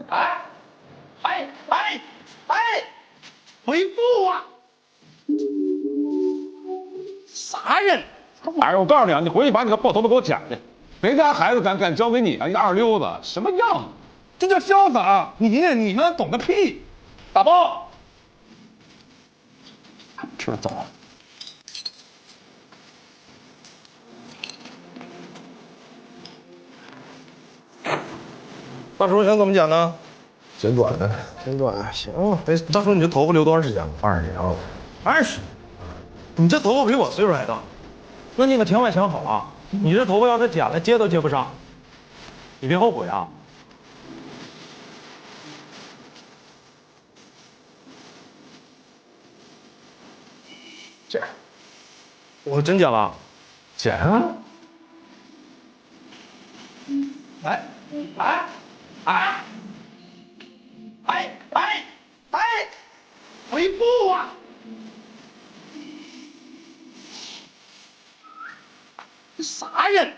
哎，哎哎哎，回复啊！啥人？哎，我告诉你啊，你回去把你个破头发给我剪去，别家孩子敢交给你啊！一个二流子，什么样？这叫潇洒！你他妈懂个屁！打包。吃了走。大叔想怎么剪呢？剪短的，剪短行。哎，大叔，你这头发留多长时间了20年了。 ？20。你这头发比我岁数还大，那你可千万想好啊！你这头发要是剪了，接都接不上，你别后悔啊！剪，我真剪了。剪啊！哎哎哎哎哎哎，回复啊！啥人？